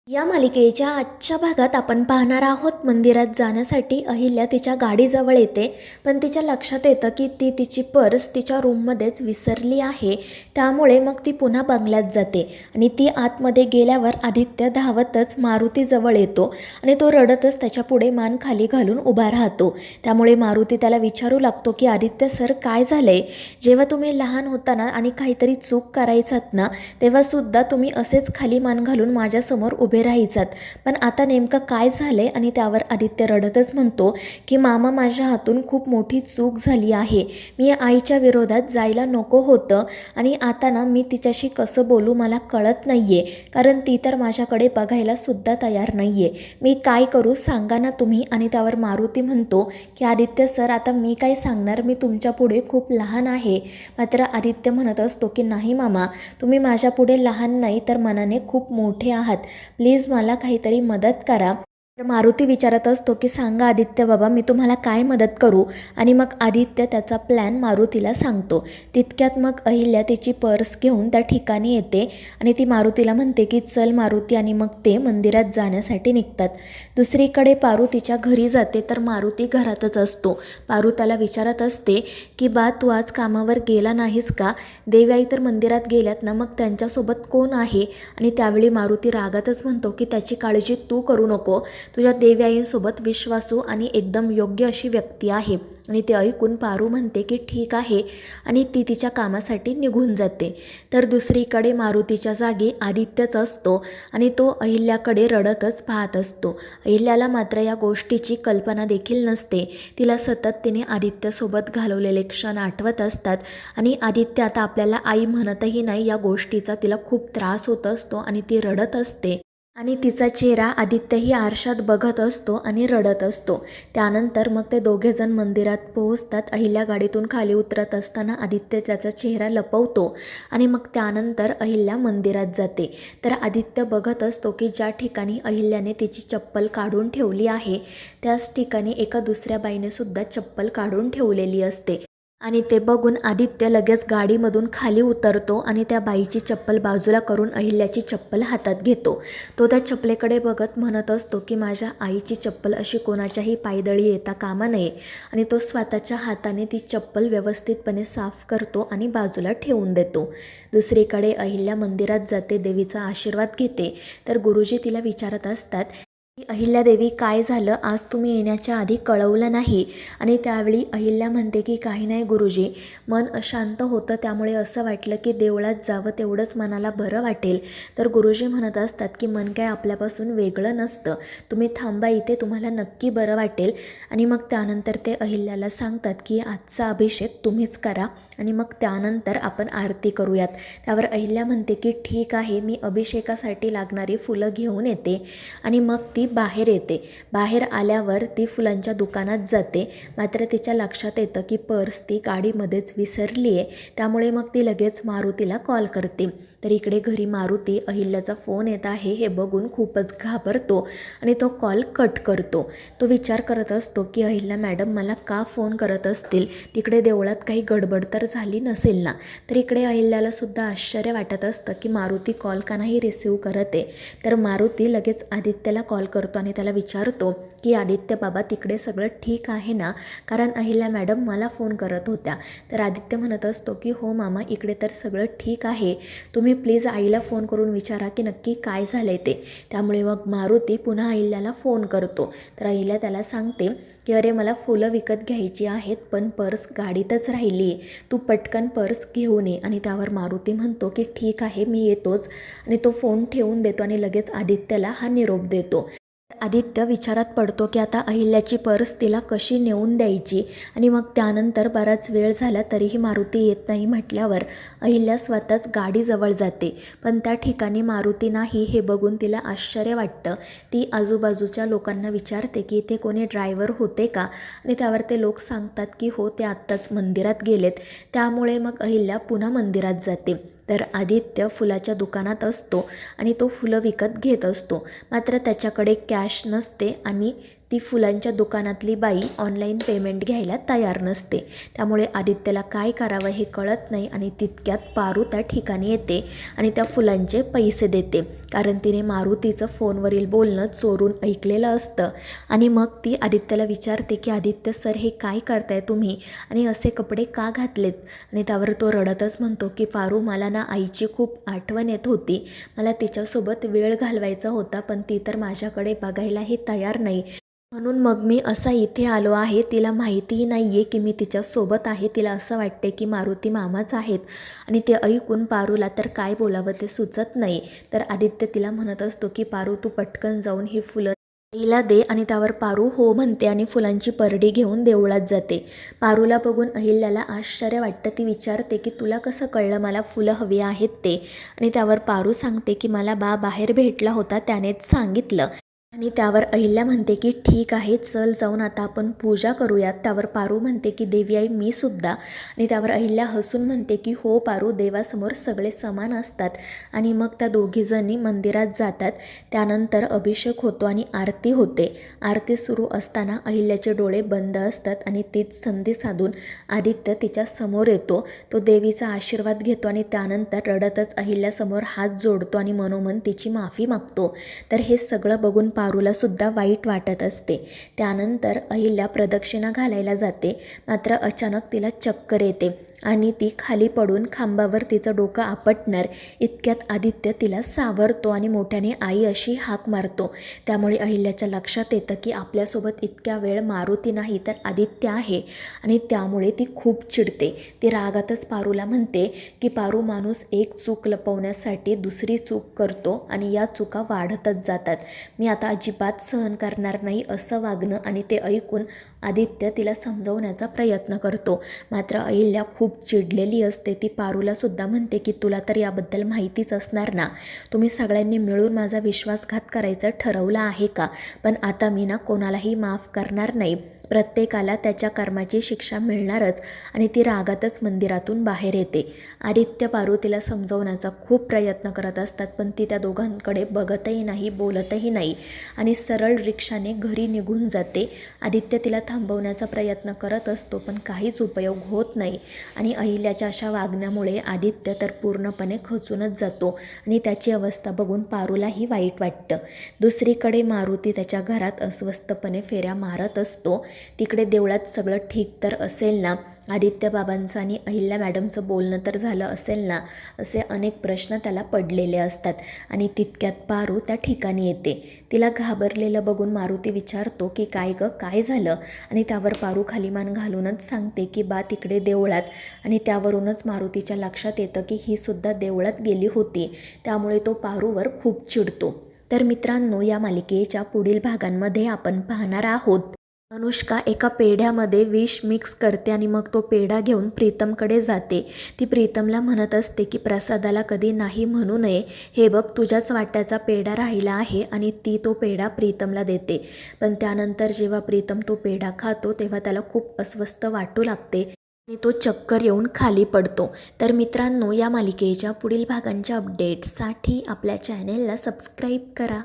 या मालिकेच्या आजच्या भागात आपण पाहणार आहोत मंदिरात जाण्यासाठी अहिल्या तिच्या गाडीजवळ येते, पण तिच्या लक्षात येतं की ती तिची पर्स तिच्या रूममध्येच विसरली आहे. त्यामुळे मग ती पुन्हा बंगल्यात जाते आणि ती आतमध्ये गेल्यावर आदित्य धावतच मारुतीजवळ येतो आणि तो रडतच त्याच्या पुढे मान खाली घालून उभा राहतो. त्यामुळे मारुती त्याला विचारू लागतो की आदित्य सर, काय झालंय? जेव्हा तुम्ही लहान होता ना आणि काहीतरी चूक करायचात ना, तेव्हासुद्धा तुम्ही असेच खाली मान घालून माझ्यासमोर उभे राहायचात, पण आता नेमकं काय झालंय? आणि त्यावर आदित्य रडतच म्हणतो की मामा, माझ्या हातून खूप मोठी चूक झाली आहे. मी आईच्या विरोधात जायला नको होतं आणि आता ना मी तिच्याशी कसं बोलू मला कळत नाहीये, कारण ती तर माझ्याकडे बघायला सुद्धा तयार नाहीये. मी काय करू सांगा ना तुम्ही? आणि त्यावर मारुती म्हणतो की आदित्य सर, आता मी काय सांगणार, मी तुमच्या पुढे खूप लहान आहे. मात्र आदित्य म्हणत असतो की नाही मामा, तुम्ही माझ्या पुढे लहान नाही तर मनाने खूप मोठे आहात. प्लीज मला काहीतरी मदत करा. तर मारुती विचारत असतो की सांगा आदित्य बाबा, मी तुम्हाला काय मदत करू? आणि मग आदित्य त्याचा प्लॅन मारुतीला सांगतो. तितक्यात मग अहिल्या तिची पर्स घेऊन त्या ठिकाणी येते आणि ती मारुतीला म्हणते की चल मारुती, आणि मग ते मंदिरात जाण्यासाठी निघतात. दुसरीकडे पारू तिच्या घरी जाते तर मारुती घरातच असतो. पारू त्याला विचारत असते की बा, तू आज कामावर गेला नाहीस का? देवयाई तर मंदिरात गेल्यात ना, मग त्यांच्यासोबत कोण आहे? आणि त्यावेळी मारुती रागातच म्हणतो की त्याची काळजी तू करू नको, तुझ्या देवयाईंसोबत विश्वासू आणि एकदम योग्य अशी व्यक्ती आहे. आणि ते ऐकून पारू म्हणते की ठीक आहे, आणि ती तिच्या कामासाठी निघून जाते. तर दुसरीकडे मारुतीच्या जागी आदित्यच असतो आणि तो अहिल्याकडे रडतच पाहत असतो. अहिल्याला मात्र या गोष्टीची कल्पना देखील नसते. तिला सतत तिने आदित्यसोबत घालवलेले क्षण आठवत असतात आणि आदित्य आता आपल्याला आई म्हणतही नाही, या गोष्टीचा तिला खूप त्रास होत असतो आणि ती रडत असते. आणि तिचा चेहरा आदित्यही आरशात बघत असतो आणि रडत असतो. त्यानंतर मग ते दोघेजण मंदिरात पोहोचतात. अहिल्या गाडीतून खाली उतरत असताना आदित्य त्याचा चेहरा लपवतो आणि मग त्यानंतर अहिल्या मंदिरात जाते. तर आदित्य बघत असतो की ज्या ठिकाणी अहिल्याने तिची चप्पल काढून ठेवली आहे, त्याच ठिकाणी एका दुसऱ्या बाईने सुद्धा चप्पल काढून ठेवलेली असते. आणि ते बघून आदित्य लगेच गाडीमधून खाली उतरतो आणि त्या बाईची चप्पल बाजूला करून अहिल्याची चप्पल हातात घेतो. तो त्या चप्पलेकडे बघत म्हणत असतो की माझ्या आईची चप्पल अशी कोणाच्याही पायदळी येता कामा नये. आणि तो स्वतःच्या हाताने ती चप्पल व्यवस्थितपणे साफ करतो आणि बाजूला ठेवून देतो. दुसरीकडे अहिल्या मंदिरात जाते, देवीचा आशीर्वाद घेते. तर गुरुजी तिला विचारत असतात की अहिल्यादेवी, काय झालं? आज तुम्ही येण्याच्या आधी कळवलं नाही. आणि त्यावेळी अहिल्या म्हणते की काही नाही गुरुजी, मन अशांत होतं, त्यामुळे असं वाटलं की देवळात जावं, तेवढंच मनाला बरं वाटेल. तर गुरुजी म्हणत असतात की मन काय आपल्यापासून वेगळं नसतं, तुम्ही थांबा इथे, तुम्हाला नक्की बरं वाटेल. आणि मग त्यानंतर ते अहिल्याला सांगतात की आजचा अभिषेक तुम्हीच करा आणि मग त्यानंतर आपण आरती करूयात. त्यावर अहिल्या म्हणते की ठीक आहे, मी अभिषेकासाठी लागणारी फुलं घेऊन येते. आणि मग ती बाहेर येते. बाहेर आल्यावर ती फुलांच्या दुकानात जाते. मात्र तिच्या लक्षात येतं की पर्स ती गाडीमध्येच विसरली आहे. त्यामुळे मग ती लगेच मारुतीला कॉल करते. तर इकडे घरी मारुती अहिल्याचा फोन येत आहे हे बघून खूपच घाबरतो आणि तो कॉल कट करतो. तो विचार करत असतो की अहिल्या मॅडम मला का फोन करत असतील, तिकडे देवळात काही गडबड तर झाली नसेल ना. तर इकडे अहिल्याला सुद्धा आश्चर्य वाटत असतं की मारुती कॉल का नाही रिसीव करत आहे. तर मारुती लगेच आदित्यला कॉल करतो आणि त्याला विचारतो की आदित्य बाबा, तिकडे सगळं ठीक आहे ना? कारण अहिल्या मॅडम मला फोन करत होत्या. तर आदित्य म्हणत असतो की हो मामा, इकडे तर सगळं ठीक आहे, तुम्ही प्लीज आईला फोन करून विचारा की नक्की काय झालंय ते. त्यामुळे मग मारुती पुन्हा अहिल्याला फोन करतो. तर अहिल्या त्याला सांगते की अरे, मला फुलं विकत घ्यायची आहेत, पण पर्स गाडीतच राहिली आहे, तू पटकन पर्स घेऊन ये. आणि त्यावर मारुती म्हणतो की ठीक आहे, मी येतोच. आणि तो फोन ठेवून देतो आणि लगेच आदित्यला हा निरोप देतो. आदित्य विचारात पडतो की आता अहिल्याची पर्स तिला कशी नेऊन द्यायची. आणि मग त्यानंतर बराच वेळ झाला तरीही मारुती येत नाही म्हटल्यावर अहिल्या स्वतःच गाडीजवळ जाते. पण त्या ठिकाणी मारुती नाही हे बघून तिला आश्चर्य वाटतं. ती आजूबाजूच्या लोकांना विचारते की इथे कोणी ड्रायव्हर होते का? आणि त्यावर ते लोक सांगतात की हो, ते आत्ताच मंदिरात गेलेत. त्यामुळे मग अहिल्या पुन्हा मंदिरात जाते. तर आदित्य फुलाच्या दुकानात असतो आणि तो फुलं विकत घेत असतो. मात्र त्याच्याकडे कॅश नसते आणि ती फुलांच्या दुकानातली बाई ऑनलाईन पेमेंट घ्यायला तयार नसते. त्यामुळे आदित्यला काय करावं हे कळत नाही आणि तितक्यात पारू त्या ठिकाणी येते आणि त्या फुलांचे पैसे देते. कारण तिने मारुतीचं फोनवरील बोलणं चोरून ऐकलेलं असतं. आणि मग ती आदित्यला विचारते की आदित्य सर हे काय करताय तुम्ही आणि असे कपडे का घातलेत. आणि त्यावर तो रडतच म्हणतो की पारू मला ना आईची खूप आठवण येत होती. मला तिच्यासोबत वेळ घालवायचा होता पण ती तर माझ्याकडे बघायलाही तयार नाही. म्हणून मग मी असा इथे आलो आहे. तिला माहितीही नाही आहे की मी तिच्यासोबत आहे. तिला असं वाटते की मारुती मामाच आहेत. आणि ते ऐकून पारूला तर काय बोलावं ते सुचत नाही. तर आदित्य तिला म्हणत असतो की पारू तू पटकन जाऊन ही फुलं आईला दे. आणि त्यावर पारू हो म्हणते आणि फुलांची परडी घेऊन देवळात जाते. पारूला बघून अहिल्याला आश्चर्य वाटतं. ती विचारते की तुला कसं कळलं मला फुलं हवी आहेत ते. आणि त्यावर पारू सांगते की मला बाहेर भेटला होता त्यानेच सांगितलं. आणि त्यावर अहिल्या म्हणते की ठीक आहे चल जाऊन आता आपण पूजा करूयात. त्यावर पारू म्हणते की देवी आई मी सुद्धा. आणि त्यावर अहिल्या हसून म्हणते की हो पारू देवासमोर सगळे समान असतात. आणि मग त्या दोघीजणी मंदिरात जातात. त्यानंतर अभिषेक होतो आणि आरती होते. आरती सुरू असताना अहिल्याचे डोळे बंद असतात आणि तीच संधी साधून आदित्य तिच्या समोर येतो. तो देवीचा आशीर्वाद घेतो आणि त्यानंतर रडतच अहिल्यासमोर हात जोडतो आणि मनोमन तिची माफी मागतो. तर हे सगळं बघून पारूला सुद्धा वाईट वाटत असते. त्यानंतर अहिल्या प्रदक्षिणा घालायला जाते. मात्र अचानक तिला चक्कर येते आणि ती खाली पडून खांबावर तिचं डोकं आपटणार इतक्यात आदित्य तिला सावरतो आणि मोठ्याने आई अशी हाक मारतो. त्यामुळे अहिल्याच्या लक्षात येतं की आपल्यासोबत इतक्या वेळ मारुती नाही तर आदित्य आहे. आणि त्यामुळे ती खूप चिडते. ती रागातच पारूला म्हणते की पारू माणूस एक चूक लपवण्यासाठी दुसरी चूक करतो आणि या चुका वाढतच जातात. मी आता अजिबात सहन करणार नाही असं वागणं. आणि ते ऐकून आदित्य तिला समजवण्याचा प्रयत्न करतो. मात्र अहिल्या खूप चिडलेली असते. ती पारूला सुद्धा म्हणते की तुला तर याबद्दल माहितीच असणार ना. तुम्ही सगळ्यांनी मिळून माझा विश्वासघात करायचं ठरवलं आहे का. पण आता मी ना कोणालाही माफ करणार नाही. प्रत्येकाला त्याच्या कर्माची शिक्षा मिळणारच. आणि ती रागातच मंदिरातून बाहेर येते. आदित्य पारू तिला समजवण्याचा खूप प्रयत्न करत असतात पण ती त्या दोघांकडे बघतही नाही बोलतही नाही आणि सरळ रिक्षाने घरी निघून जाते. आदित्य तिला थांबवण्याचा प्रयत्न करत असतो पण काहीच उपयोग होत नाही. आणि अहिल्याच्या अशा वागण्यामुळे आदित्य तर पूर्णपणे खचूनच जातो आणि त्याची अवस्था बघून पारूलाही वाईट वाटतं. दुसरीकडे मारुती त्याच्या घरात अस्वस्थपणे फेऱ्या मारत असतो. तिकडे देवळात सगळं ठीक तर असेल ना. आदित्य बाबांचं आणि अहिल्या मॅडमचं बोलणं तर झालं असेल ना असे अनेक प्रश्न त्याला पडलेले असतात. आणि तितक्यात पारू त्या ठिकाणी येते. तिला घाबरलेलं बघून मारुती विचारतो की काय गं काय झालं. आणि त्यावर पारू खाली मान घालूनच सांगते की बा तिकडे देवळात. आणि त्यावरूनच मारुतीच्या लक्षात येतं की ही सुद्धा देवळात गेली होती. त्यामुळे तो पारूवर खूप चिडतो. तर मित्रांनो या मालिकेच्या पुढील भागांमध्ये आपण पाहणार आहोत अनुष्का एका पेढ्यामध्ये विष मिक्स करते आणि मग तो पेढा घेऊन प्रीतमकडे जाते. ती प्रीतमला म्हणत असते की प्रसादाला कधी नाही म्हणू नये. हे बघ तुझ्याच वाट्याचा पेढा राहिला आहे. आणि ती तो पेढा प्रीतमला देते. पण त्यानंतर जेव्हा प्रीतम तो पेढा खातो तेव्हा त्याला खूप अस्वस्थ वाटू लागते आणि तो चक्कर येऊन खाली पडतो. तर मित्रांनो या मालिकेच्या पुढील भागांच्या अपडेट्ससाठी आपल्या चॅनेलला सबस्क्राईब करा.